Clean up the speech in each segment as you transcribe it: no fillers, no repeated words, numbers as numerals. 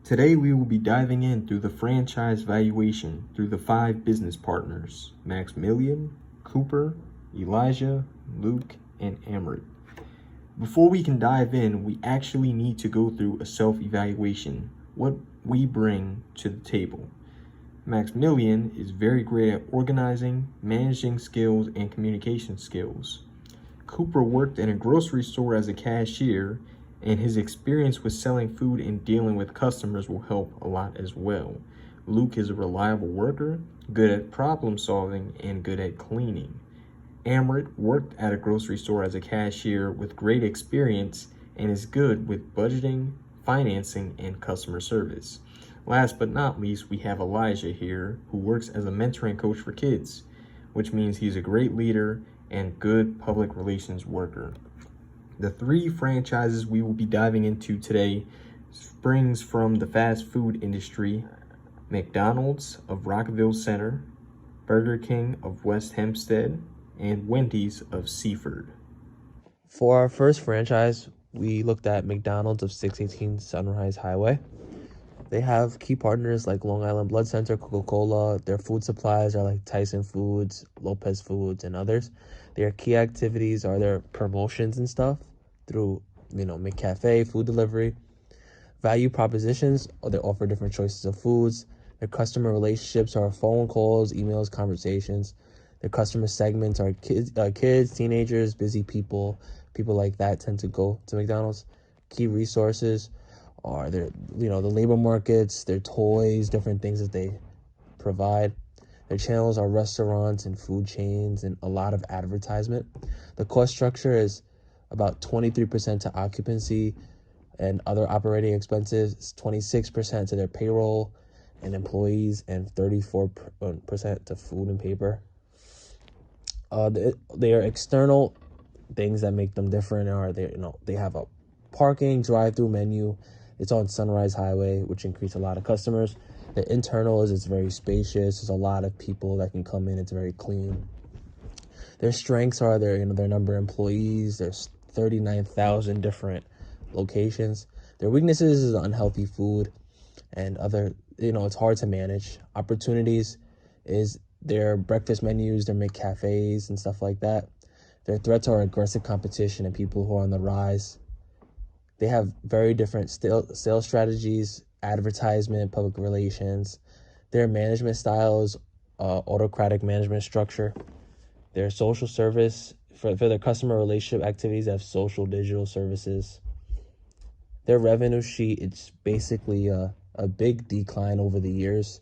Today we will be diving in through the franchise valuation through the 5 business partners, Maximilian, Cooper, Elijah, Luke, and Amrit. Before we can dive in, we actually need to go through a self-evaluation, what we bring to the table. Maximilian is very great at organizing, managing skills, and communication skills. Cooper worked in a grocery store as a cashier, and his experience with selling food and dealing with customers will help a lot as well. Luke is a reliable worker, good at problem solving, and good at cleaning. Amrit worked at a grocery store as a cashier with great experience and is good with budgeting, financing, and customer service. Last but not least, we have Elijah here, who works as a mentoring coach for kids, which means he's a great leader and good public relations worker. The 3 franchises we will be diving into today springs from the fast food industry: McDonald's of Rockville Center, Burger King of West Hempstead, and Wendy's of Seaford. For our first franchise, we looked at McDonald's of 618 Sunrise Highway. They have key partners like Long Island Blood Center, Coca-Cola. Their food supplies are like Tyson Foods, Lopez Foods, and others. Their key activities are their promotions and stuff through, McCafe, food delivery. Value propositions, they offer different choices of foods. Their customer relationships are phone calls, emails, conversations. Their customer segments are kids, teenagers, busy people. People like that tend to go to McDonald's. Key resources are the labor markets, their toys, different things that they provide. Their channels are restaurants and food chains and a lot of advertisement. The cost structure is about 23% to occupancy and other operating expenses, 26% to their payroll and employees, and 34% to food and paper. Their external things that make them different are they have a parking drive-through menu. It's on Sunrise Highway, which increased a lot of customers. The internal is it's very spacious. There's a lot of people that can come in. It's very clean. Their strengths are their number of employees. There's 39,000 different locations. Their weaknesses is unhealthy food and other, it's hard to manage. Opportunities is their breakfast menus, their McCafes and stuff like that. Their threats are aggressive competition and people who are on the rise. They have very different sales strategies, advertisement, public relations. Their management style is autocratic management structure. Their social service, for their customer relationship activities, they have social digital services. Their revenue sheet, it's basically a big decline over the years.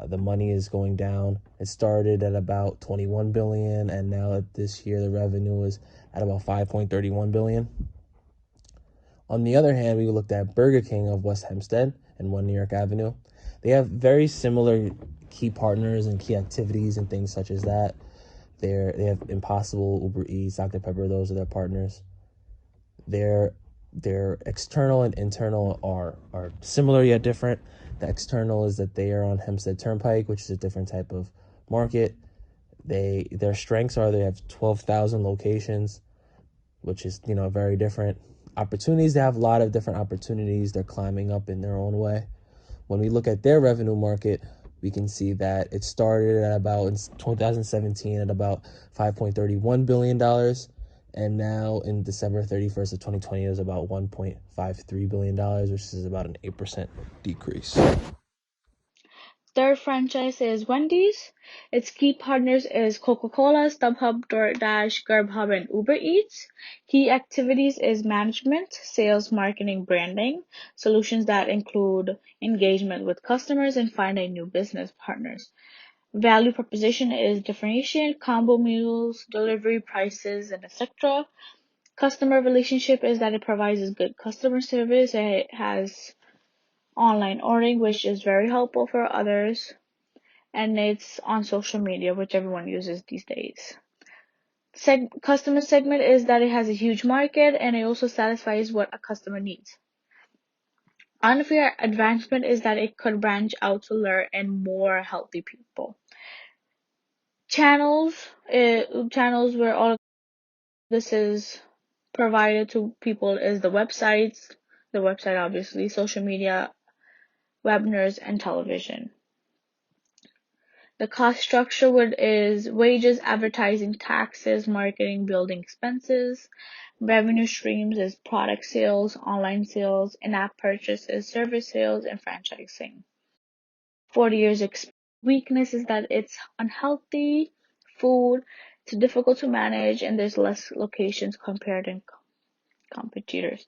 The money is going down. It started at about 21 billion, and now this year the revenue is at about 5.31 billion. On the other hand, we looked at Burger King of West Hempstead and 1 New York Avenue. They have very similar key partners and key activities and things such as that. They have Impossible, Uber Eats, Dr. Pepper. Those are their partners. Their external and internal are similar yet different. The external is that they are on Hempstead Turnpike, which is a different type of market. Their strengths are they have 12,000 locations, which is very different. Opportunities, they have a lot of different opportunities. They're climbing up in their own way. When we look at their revenue market, we can see that it started at about in 2017 at about $5.31 billion. And now in December 31st of 2020, it was about $1.53 billion, which is about an 8% decrease. Third franchise is Wendy's. Its key partners is Coca-Cola, StubHub, DoorDash, Grubhub, and Uber Eats. Key activities is management, sales, marketing, branding, solutions that include engagement with customers and finding new business partners. Value proposition is differentiation, combo meals, delivery prices, and etc. Customer relationship is that it provides good customer service and it has online ordering, which is very helpful for others, and it's on social media, which everyone uses these days. Customer segment is that it has a huge market and it also satisfies what a customer needs. Unfair advancement is that it could branch out to lure in more healthy people. Channels where all of this is provided to people is the website obviously, social media, web news, and television. The cost structure is wages, advertising, taxes, marketing, building expenses. Revenue streams is product sales, online sales, in-app purchases, service sales, and franchising. 40 years weakness is that it's unhealthy food, it's difficult to manage, and there's less locations compared to competitors.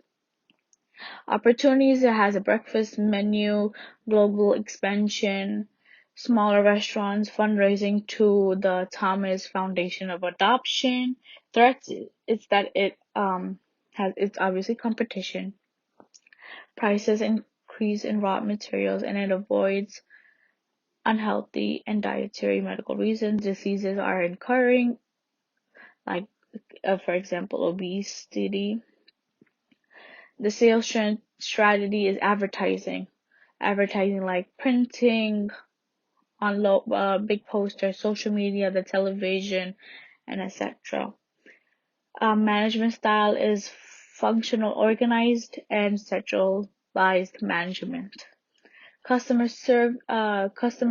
Opportunities, it has a breakfast menu, global expansion, smaller restaurants, fundraising to the Thomas Foundation of Adoption. Threats, it's that it's obviously competition. Prices increase in raw materials, and it avoids unhealthy and dietary medical reasons. Diseases are occurring, like for example, obesity. The sales strategy is advertising like printing on big posters, social media, the television, and etc. Management style is functional, organized, and centralized management. Customer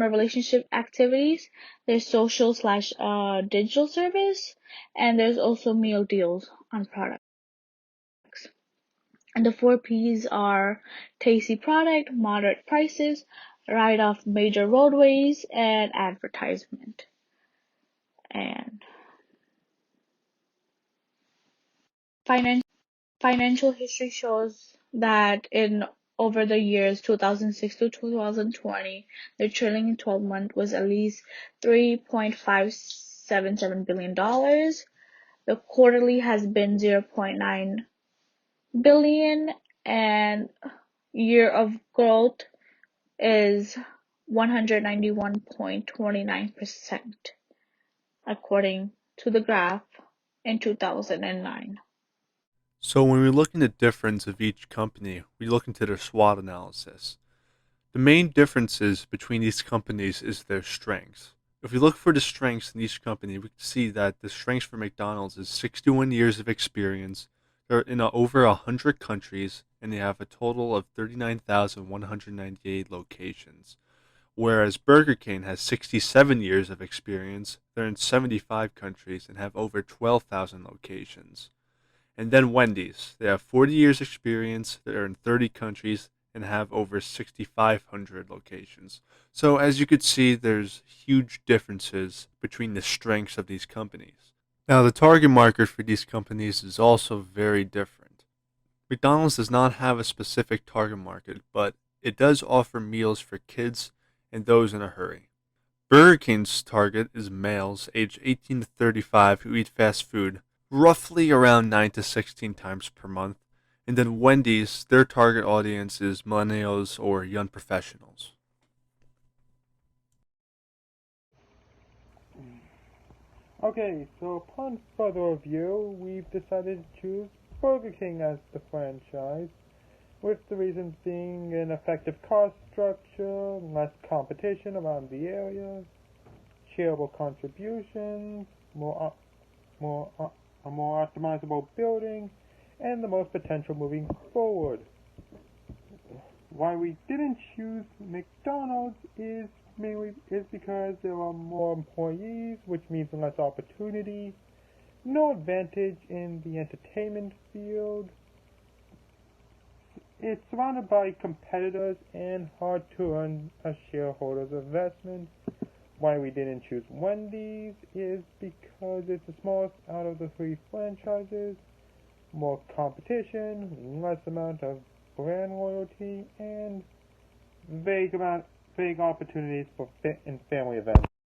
relationship activities. There's social/digital service, and there's also meal deals on products. And the 4 Ps are tasty product, moderate prices, right off major roadways, and advertisement. And financial history shows that in over the years 2006 to 2020, the trailing 12-month was at least $3.577 billion. The quarterly has been $0.9 billion, and year of growth is 191.29%, according to the graph in 2009. So when we look into the difference of each company, we look into their SWOT analysis. The main differences between these companies is their strengths. If we look for the strengths in each company, we can see that the strengths for McDonald's is 61 years of experience. They're in over 100 countries, and they have a total of 39,198 locations. Whereas Burger King has 67 years of experience, they're in 75 countries and have over 12,000 locations. And then Wendy's, they have 40 years experience, they're in 30 countries, and have over 6,500 locations. So as you could see, there's huge differences between the strengths of these companies. Now the target market for these companies is also very different. McDonald's does not have a specific target market, but it does offer meals for kids and those in a hurry. Burger King's target is males aged 18 to 35 who eat fast food, roughly around 9 to 16 times per month. And then Wendy's, their target audience is millennials or young professionals. Okay, so upon further review, we've decided to choose Burger King as the franchise, with the reasons being an effective cost structure, less competition around the area, shareable contributions, a more optimizable building, and the most potential moving forward. Why we didn't choose McDonald's is because there are more employees, which means less opportunity, no advantage in the entertainment field. It's surrounded by competitors and hard to earn a shareholder's investment. Why we didn't choose Wendy's is because it's the smallest out of the 3 franchises, more competition, less amount of brand loyalty, and vague opportunities for fit and family events.